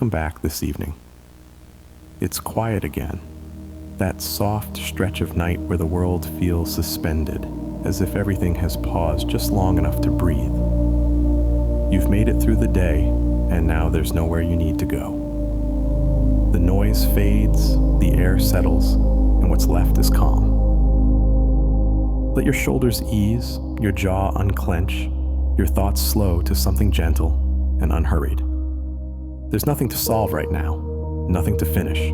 Welcome back this evening. It's quiet again, that soft stretch of night where the world feels suspended, as if everything has paused just long enough to breathe. You've made it through the day, and now there's nowhere you need to go. The noise fades, the air settles, and what's left is calm. Let your shoulders ease, your jaw unclench, your thoughts slow to something gentle and unhurried. There's nothing to solve right now, nothing to finish.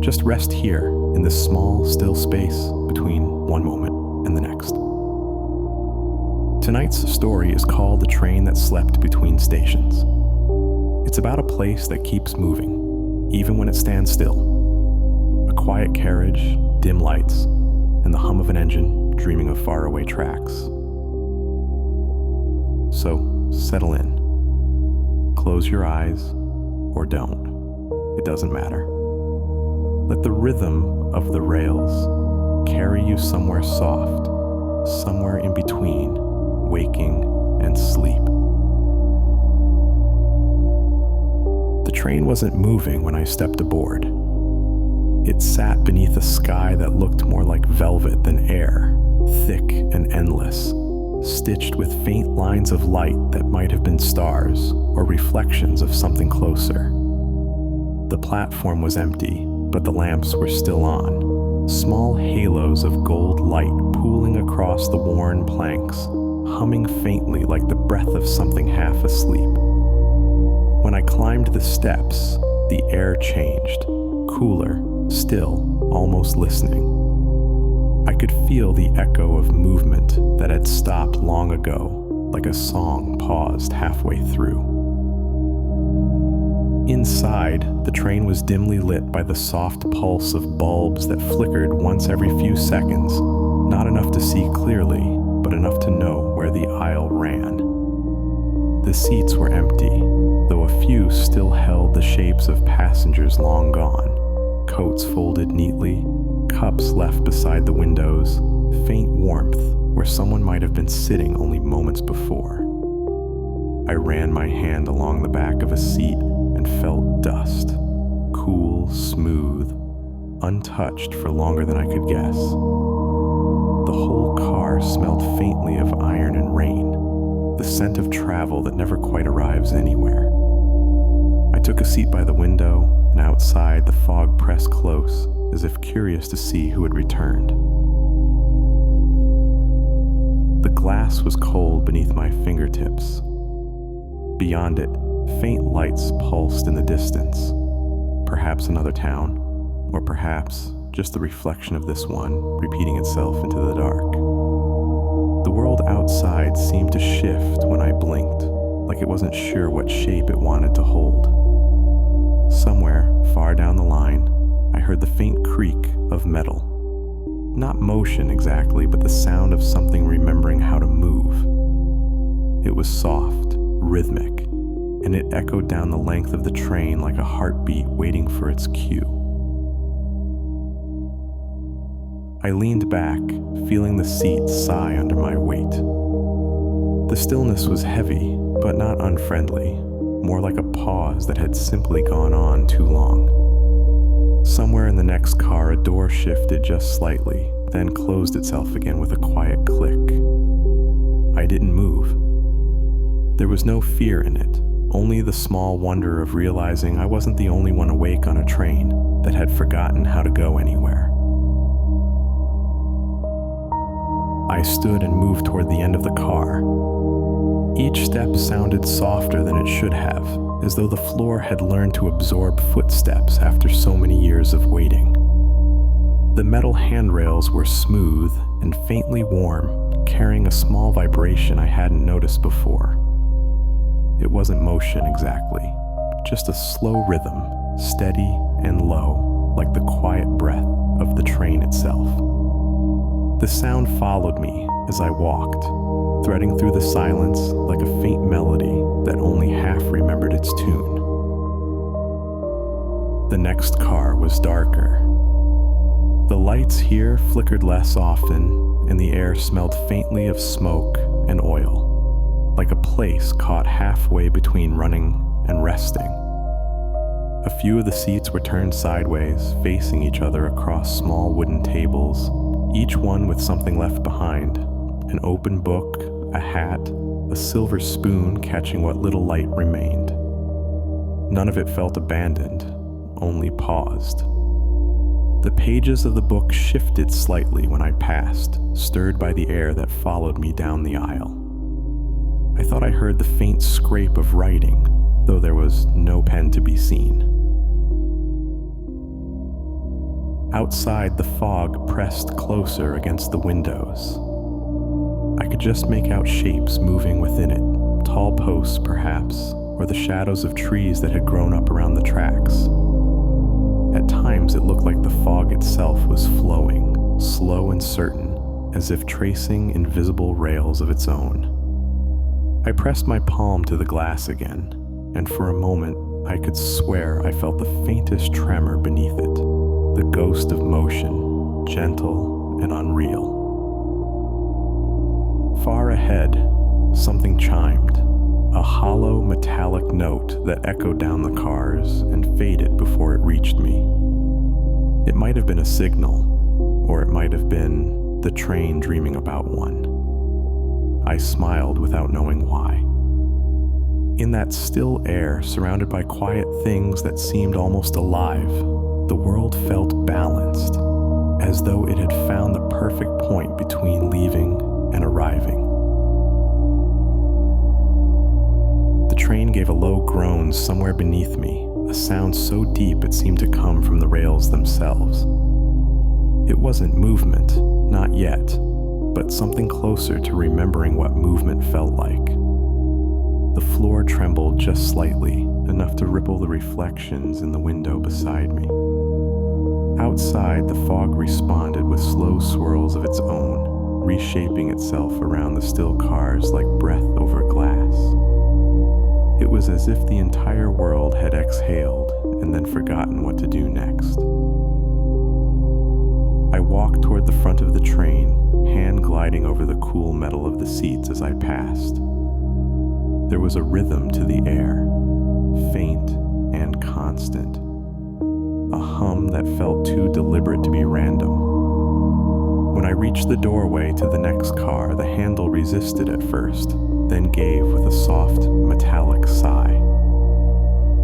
Just rest here in this small, still space between one moment and the next. Tonight's story is called The Train That Slept Between Stations. It's about a place that keeps moving, even when it stands still. A quiet carriage, dim lights, and the hum of an engine dreaming of faraway tracks. So, settle in. Close your eyes, or don't. It doesn't matter. Let the rhythm of the rails carry you somewhere soft, somewhere in between waking and sleep. The train wasn't moving when I stepped aboard. It sat beneath a sky that looked more like velvet than air, thick and endless, stitched with faint lines of light that might have been stars or reflections of something closer. The platform was empty, but the lamps were still on, small halos of gold light pooling across the worn planks, humming faintly like the breath of something half asleep. When I climbed the steps, the air changed, cooler, still, almost listening. I could feel the echo of movement that had stopped long ago, like a song paused halfway through. Inside, the train was dimly lit by the soft pulse of bulbs that flickered once every few seconds, not enough to see clearly, but enough to know where the aisle ran. The seats were empty, though a few still held the shapes of passengers long gone, coats folded neatly, cups left beside the windows, faint warmth where someone might have been sitting only moments before. I ran my hand along the back of a seat and felt dust, cool, smooth, untouched for longer than I could guess. The whole car smelled faintly of iron and rain, the scent of travel that never quite arrives anywhere. I took a seat by the window, and outside the fog pressed close, as if curious to see who had returned. The glass was cold beneath my fingertips. Beyond it, faint lights pulsed in the distance. Perhaps another town, or perhaps just the reflection of this one repeating itself into the dark. The world outside seemed to shift when I blinked, like it wasn't sure what shape it wanted to hold. Somewhere, far down the line, I heard the faint creak of metal. Not motion exactly, but the sound of something remembering how to move. It was soft, rhythmic, and it echoed down the length of the train like a heartbeat waiting for its cue. I leaned back, feeling the seat sigh under my weight. The stillness was heavy, but not unfriendly, more like a pause that had simply gone on too long. Somewhere in the next car, a door shifted just slightly, then closed itself again with a quiet click. I didn't move. There was no fear in it, only the small wonder of realizing I wasn't the only one awake on a train that had forgotten how to go anywhere. I stood and moved toward the end of the car. Each step sounded softer than it should have, as though the floor had learned to absorb footsteps after so many years of waiting. The metal handrails were smooth and faintly warm, carrying a small vibration I hadn't noticed before. It wasn't motion exactly, just a slow rhythm, steady and low, like the quiet breath of the train itself. The sound followed me as I walked, threading through the silence like a faint melody that only half remembered its tune. The next car was darker. The lights here flickered less often, and the air smelled faintly of smoke and oil, like a place caught halfway between running and resting. A few of the seats were turned sideways, facing each other across small wooden tables, each one with something left behind: an open book, a hat, a silver spoon catching what little light remained. None of it felt abandoned, only paused. The pages of the book shifted slightly when I passed, stirred by the air that followed me down the aisle. I thought I heard the faint scrape of writing, though there was no pen to be seen. Outside, the fog pressed closer against the windows. I could just make out shapes moving within it, tall posts perhaps, or the shadows of trees that had grown up around the tracks. At times it looked like the fog itself was flowing, slow and certain, as if tracing invisible rails of its own. I pressed my palm to the glass again, and for a moment I could swear I felt the faintest tremor beneath it, the ghost of motion, gentle and unreal. Far ahead, something chimed, a hollow metallic note that echoed down the cars and faded before it reached me. It might have been a signal, or it might have been the train dreaming about one. I smiled without knowing why. In that still air, surrounded by quiet things that seemed almost alive, the world felt balanced, as though it had found the perfect point between leaving and arriving. The train gave a low groan somewhere beneath me, a sound so deep it seemed to come from the rails themselves. It wasn't movement, not yet, but something closer to remembering what movement felt like. The floor trembled just slightly, enough to ripple the reflections in the window beside me. Outside, the fog responded with slow swirls of its own, reshaping itself around the still cars like breath over glass. It was as if the entire world had exhaled and then forgotten what to do next. I walked toward the front of the train, hand gliding over the cool metal of the seats as I passed. There was a rhythm to the air, faint and constant, a hum that felt too deliberate to be random. When I reached the doorway to the next car, the handle resisted at first, then gave with a soft, metallic sigh.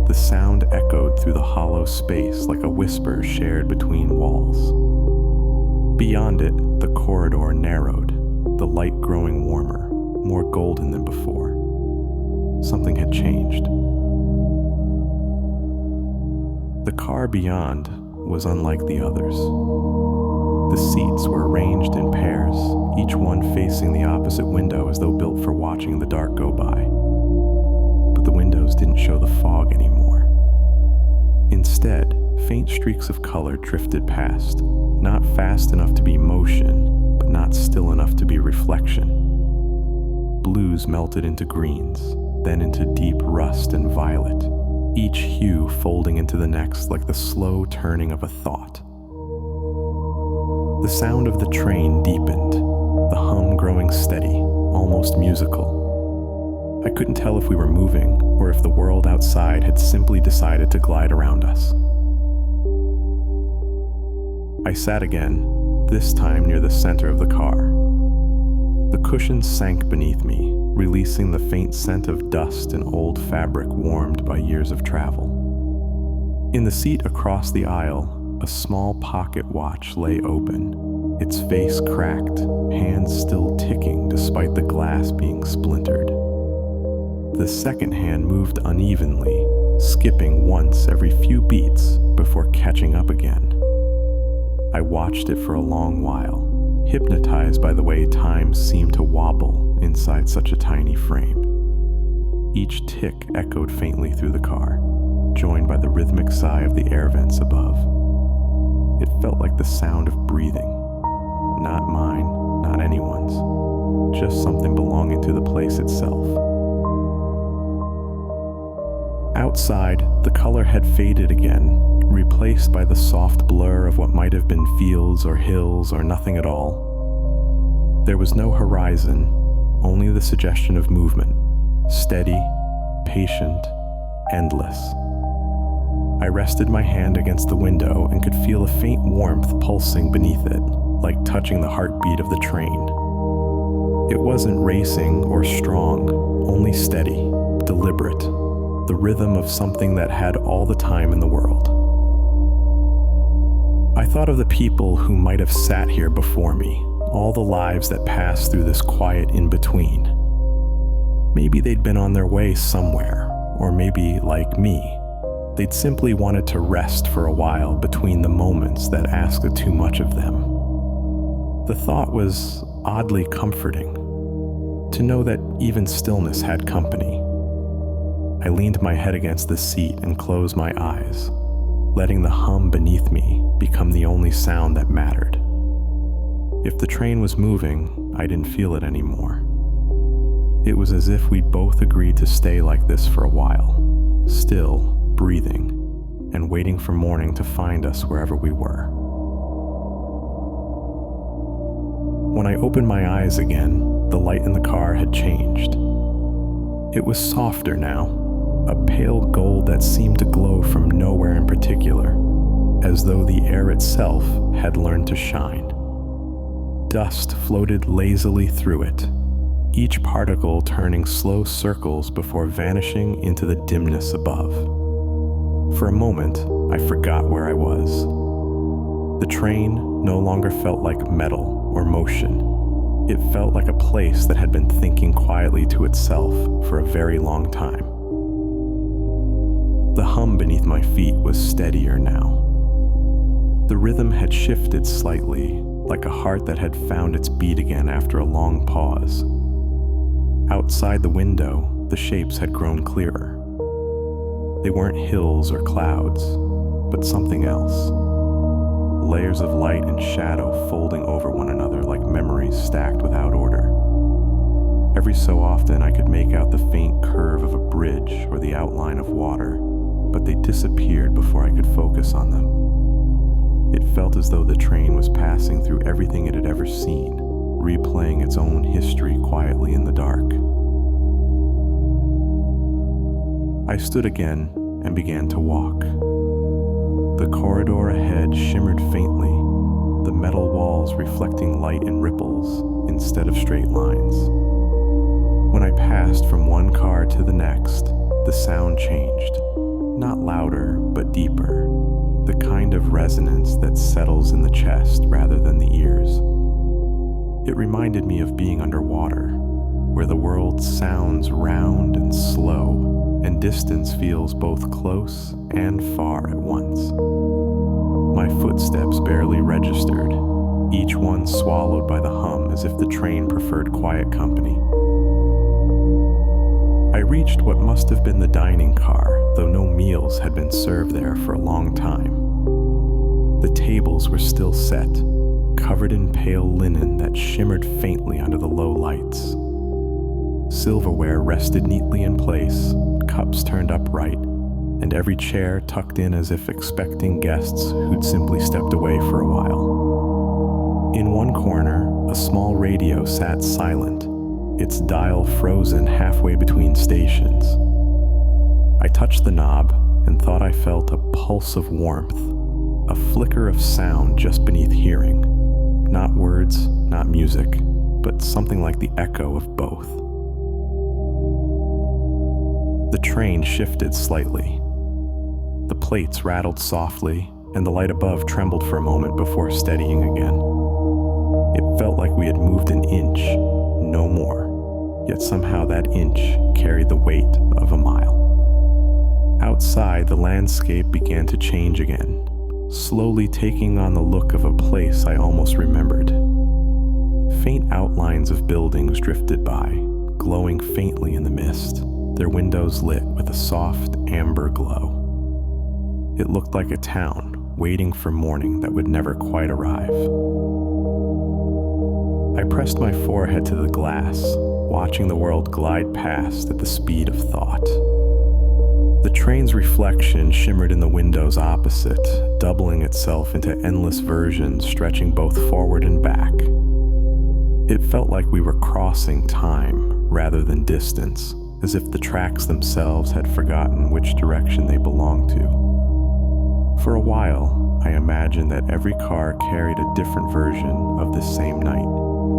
The sound echoed through the hollow space like a whisper shared between walls. Beyond it, the corridor narrowed, the light growing warmer, more golden than before. Something had changed. The car beyond was unlike the others. The seats were arranged in pairs, each one facing the opposite window as though built for watching the dark go by. But the windows didn't show the fog anymore. Instead, faint streaks of color drifted past, not fast enough to be motion, but not still enough to be reflection. Blues melted into greens, then into deep rust and violet, each hue folding into the next like the slow turning of a thought. The sound of the train deepened, the hum growing steady, almost musical. I couldn't tell if we were moving or if the world outside had simply decided to glide around us. I sat again, this time near the center of the car. The cushions sank beneath me, releasing the faint scent of dust and old fabric warmed by years of travel. In the seat across the aisle, a small pocket watch lay open, its face cracked, hands still ticking despite the glass being splintered. The second hand moved unevenly, skipping once every few beats before catching up again. I watched it for a long while, hypnotized by the way time seemed to wobble inside such a tiny frame. Each tick echoed faintly through the car, joined by the rhythmic sigh of the air vents above. It felt like the sound of breathing. Not mine, not anyone's, just something belonging to the place itself. Outside, the color had faded again, replaced by the soft blur of what might have been fields or hills or nothing at all. There was no horizon, only the suggestion of movement, steady, patient, endless. I rested my hand against the window and could feel a faint warmth pulsing beneath it, like touching the heartbeat of the train. It wasn't racing or strong, only steady, deliberate, the rhythm of something that had all the time in the world. I thought of the people who might have sat here before me, all the lives that passed through this quiet in-between. Maybe they'd been on their way somewhere, or maybe, like me, they'd simply wanted to rest for a while between the moments that asked too much of them. The thought was oddly comforting, to know that even stillness had company. I leaned my head against the seat and closed my eyes, letting the hum beneath me become the only sound that mattered. If the train was moving, I didn't feel it anymore. It was as if we'd both agreed to stay like this for a while, still, breathing, and waiting for morning to find us wherever we were. When I opened my eyes again, the light in the car had changed. It was softer now, a pale gold that seemed to glow from nowhere in particular, as though the air itself had learned to shine. Dust floated lazily through it, each particle turning slow circles before vanishing into the dimness above. For a moment, I forgot where I was. The train no longer felt like metal or motion. It felt like a place that had been thinking quietly to itself for a very long time. The hum beneath my feet was steadier now. The rhythm had shifted slightly, like a heart that had found its beat again after a long pause. Outside the window, the shapes had grown clearer. They weren't hills or clouds, but something else. Layers of light and shadow folding over one another like memories stacked without order. Every so often I could make out the faint curve of a bridge or the outline of water, but they disappeared before I could focus on them. It felt as though the train was passing through everything it had ever seen, replaying its own history quietly in the dark. I stood again and began to walk. The corridor ahead shimmered faintly, the metal walls reflecting light in ripples instead of straight lines. When I passed from one car to the next, the sound changed, not louder but deeper, the kind of resonance that settles in the chest rather than the ears. It reminded me of being underwater, where the world sounds round and slow, and distance feels both close and far at once. My footsteps barely registered, each one swallowed by the hum as if the train preferred quiet company. I reached what must have been the dining car, though no meals had been served there for a long time. The tables were still set, covered in pale linen that shimmered faintly under the low lights. Silverware rested neatly in place, cups turned upright, and every chair tucked in as if expecting guests who'd simply stepped away for a while. In one corner, a small radio sat silent, its dial frozen halfway between stations. I touched the knob and thought I felt a pulse of warmth, a flicker of sound just beneath hearing. Not words, not music, but something like the echo of both. The train shifted slightly. The plates rattled softly, and the light above trembled for a moment before steadying again. It felt like we had moved an inch, no more, yet somehow that inch carried the weight of a mile. Outside, the landscape began to change again, slowly taking on the look of a place I almost remembered. Faint outlines of buildings drifted by, glowing faintly in the mist, their windows lit with a soft amber glow. It looked like a town waiting for morning that would never quite arrive. I pressed my forehead to the glass, watching the world glide past at the speed of thought. The train's reflection shimmered in the windows opposite, doubling itself into endless versions stretching both forward and back. It felt like we were crossing time rather than distance, as if the tracks themselves had forgotten which direction they belonged to. For a while, I imagined that every car carried a different version of this same night,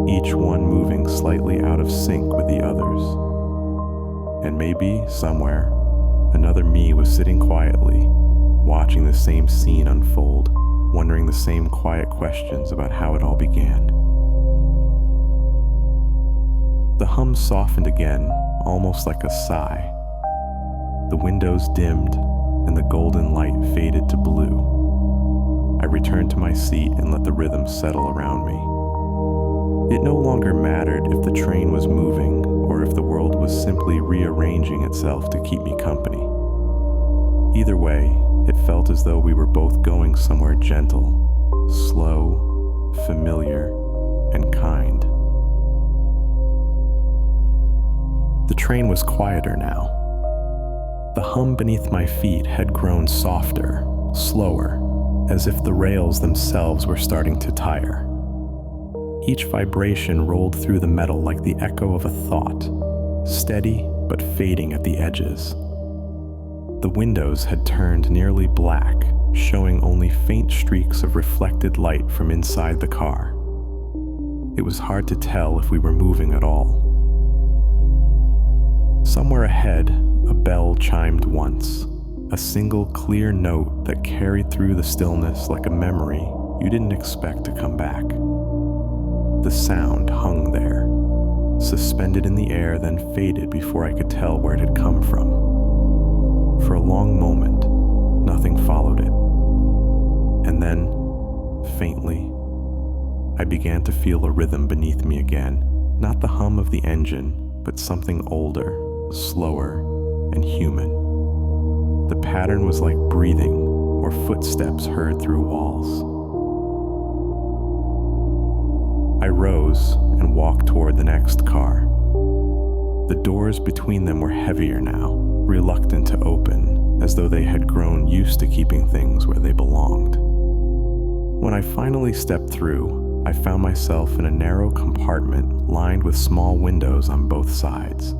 each one moving slightly out of sync with the others. And maybe, somewhere, another me was sitting quietly, watching the same scene unfold, wondering the same quiet questions about how it all began. The hum softened again, almost like a sigh. The windows dimmed, and the golden light faded to blue. I returned to my seat and let the rhythm settle around me. It no longer mattered if the train was moving or if the world was simply rearranging itself to keep me company. Either way, it felt as though we were both going somewhere gentle, slow, familiar, and kind. The train was quieter now. The hum beneath my feet had grown softer, slower, as if the rails themselves were starting to tire. Each vibration rolled through the metal like the echo of a thought, steady but fading at the edges. The windows had turned nearly black, showing only faint streaks of reflected light from inside the car. It was hard to tell if we were moving at all. Somewhere ahead, a bell chimed once, a single clear note that carried through the stillness like a memory you didn't expect to come back. The sound hung there, suspended in the air, then faded before I could tell where it had come from. For a long moment, nothing followed it. And then, faintly, I began to feel a rhythm beneath me again, not the hum of the engine, but something older, slower, and human. The pattern was like breathing or footsteps heard through walls. I rose and walked toward the next car. The doors between them were heavier now, reluctant to open, as though they had grown used to keeping things where they belonged. When I finally stepped through, I found myself in a narrow compartment lined with small windows on both sides.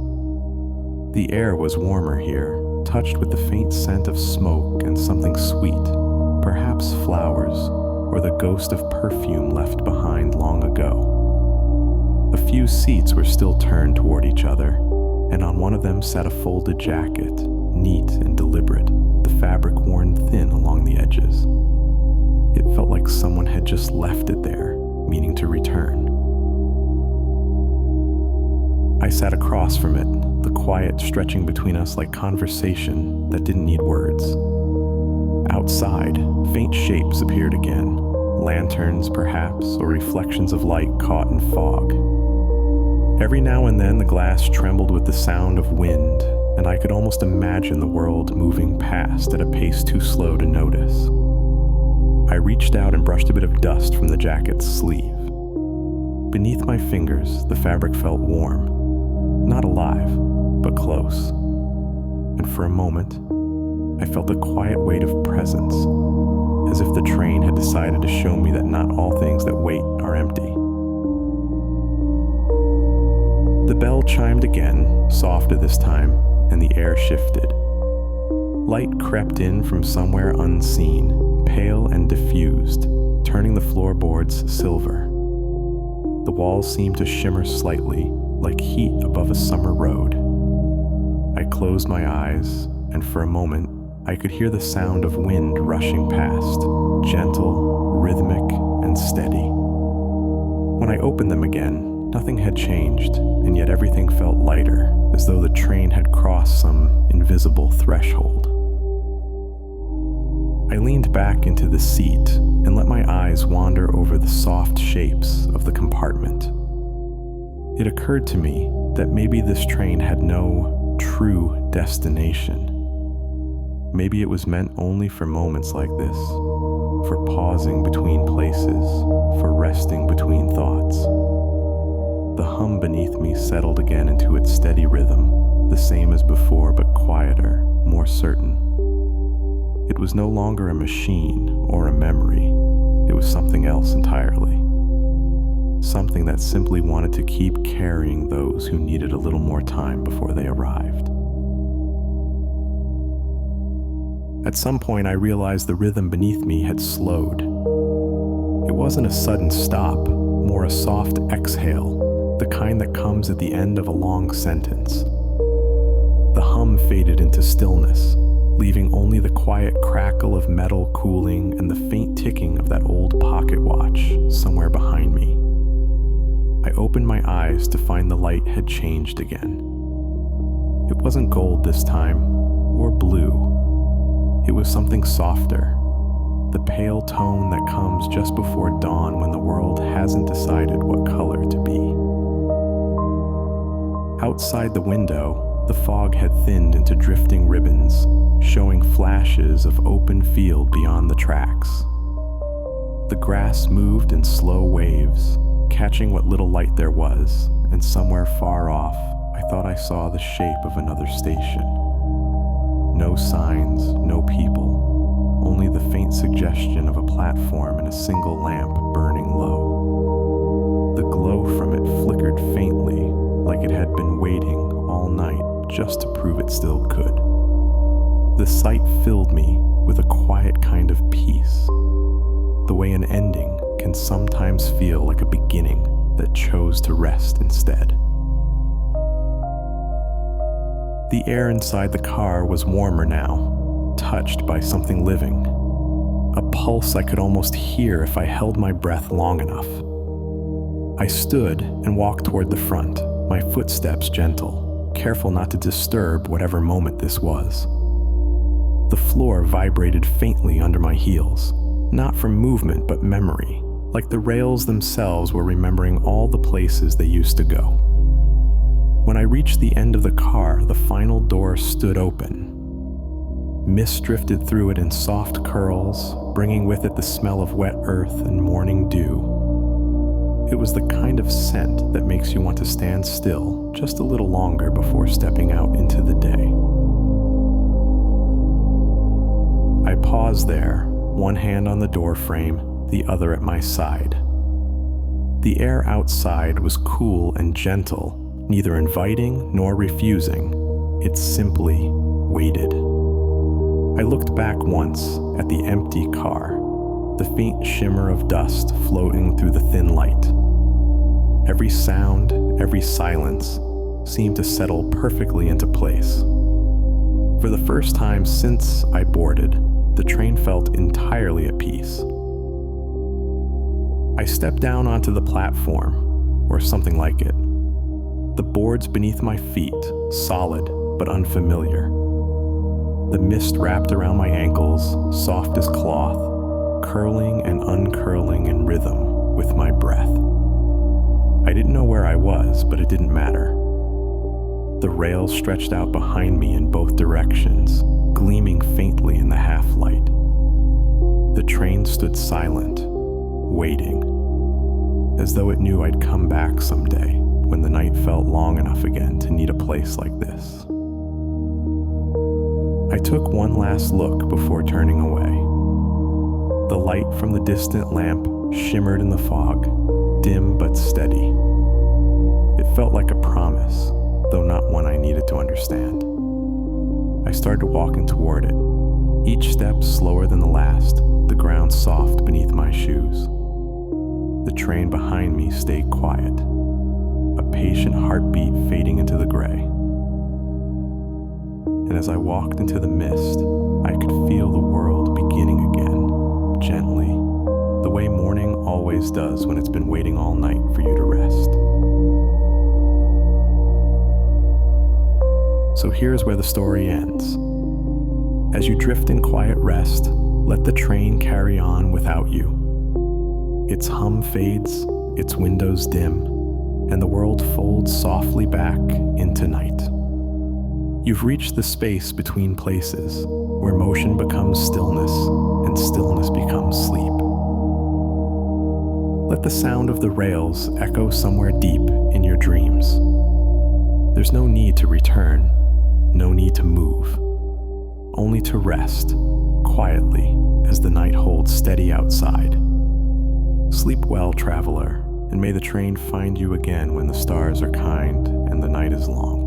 The air was warmer here, touched with the faint scent of smoke and something sweet, perhaps flowers, or the ghost of perfume left behind long ago. A few seats were still turned toward each other, and on one of them sat a folded jacket, neat and deliberate, the fabric worn thin along the edges. It felt like someone had just left it there, meaning to return. I sat across from it, the quiet stretching between us like conversation that didn't need words. Outside, faint shapes appeared again, lanterns perhaps, or reflections of light caught in fog. Every now and then the glass trembled with the sound of wind, and I could almost imagine the world moving past at a pace too slow to notice. I reached out and brushed a bit of dust from the jacket's sleeve. Beneath my fingers, the fabric felt warm. Not alive, but close. And for a moment, I felt a quiet weight of presence, as if the train had decided to show me that not all things that wait are empty. The bell chimed again, softer this time, and the air shifted. Light crept in from somewhere unseen, pale and diffused, turning the floorboards silver. The walls seemed to shimmer slightly, like heat above a summer road. I closed my eyes, and for a moment, I could hear the sound of wind rushing past, gentle, rhythmic, and steady. When I opened them again, nothing had changed, and yet everything felt lighter, as though the train had crossed some invisible threshold. I leaned back into the seat and let my eyes wander over the soft shapes of the compartment. It occurred to me that maybe this train had no true destination. Maybe it was meant only for moments like this, for pausing between places, for resting between thoughts. The hum beneath me settled again into its steady rhythm, the same as before but quieter, more certain. It was no longer a machine or a memory. It was something else entirely. Something that simply wanted to keep carrying those who needed a little more time before they arrived. At some point, I realized the rhythm beneath me had slowed. It wasn't a sudden stop, more a soft exhale, the kind that comes at the end of a long sentence. The hum faded into stillness, leaving only the quiet crackle of metal cooling and the faint ticking of that old pocket watch somewhere behind me. I opened my eyes to find the light had changed again. It wasn't gold this time, or blue. It was something softer, the pale tone that comes just before dawn when the world hasn't decided what color to be. Outside the window, the fog had thinned into drifting ribbons, showing flashes of open field beyond the tracks. The grass moved in slow waves, catching what little light there was, and somewhere far off, I thought I saw the shape of another station. No signs, no people, only the faint suggestion of a platform and a single lamp burning low. The glow from it flickered faintly, like it had been waiting all night just to prove it still could. The sight filled me with a quiet kind of peace, the way an ending can sometimes feel like a beginning that chose to rest instead. The air inside the car was warmer now, touched by something living. A pulse I could almost hear if I held my breath long enough. I stood and walked toward the front, my footsteps gentle, careful not to disturb whatever moment this was. The floor vibrated faintly under my heels, not from movement but memory, like the rails themselves were remembering all the places they used to go. When I reached the end of the car, the final door stood open. Mist drifted through it in soft curls, bringing with it the smell of wet earth and morning dew. It was the kind of scent that makes you want to stand still just a little longer before stepping out into the day. I paused there, one hand on the door frame, the other at my side. The air outside was cool and gentle, neither inviting nor refusing. It simply waited. I looked back once at the empty car, the faint shimmer of dust floating through the thin light. Every sound, every silence seemed to settle perfectly into place. For the first time since I boarded, the train felt entirely at peace. I stepped down onto the platform, or something like it. The boards beneath my feet, solid but unfamiliar. The mist wrapped around my ankles, soft as cloth, curling and uncurling in rhythm with my breath. I didn't know where I was, but it didn't matter. The rails stretched out behind me in both directions, gleaming faintly in the half-light. The train stood silent, waiting, as though it knew I'd come back someday, when the night felt long enough again to need a place like this. I took one last look before turning away. The light from the distant lamp shimmered in the fog, dim but steady. It felt like a promise, though not one I needed to understand. I started walking toward it, each step slower than the last, the ground soft beneath my shoes. The train behind me stayed quiet, a patient heartbeat fading into the gray. And as I walked into the mist, I could feel the world beginning again, gently, the way morning always does when it's been waiting all night for you to rest. So here's where the story ends. As you drift in quiet rest, let the train carry on without you. Its hum fades, its windows dim, and the world folds softly back into night. You've reached the space between places, where motion becomes stillness, and stillness becomes sleep. Let the sound of the rails echo somewhere deep in your dreams. There's no need to return, no need to move, only to rest, quietly, as the night holds steady outside. Sleep well, traveler, and may the train find you again when the stars are kind and the night is long.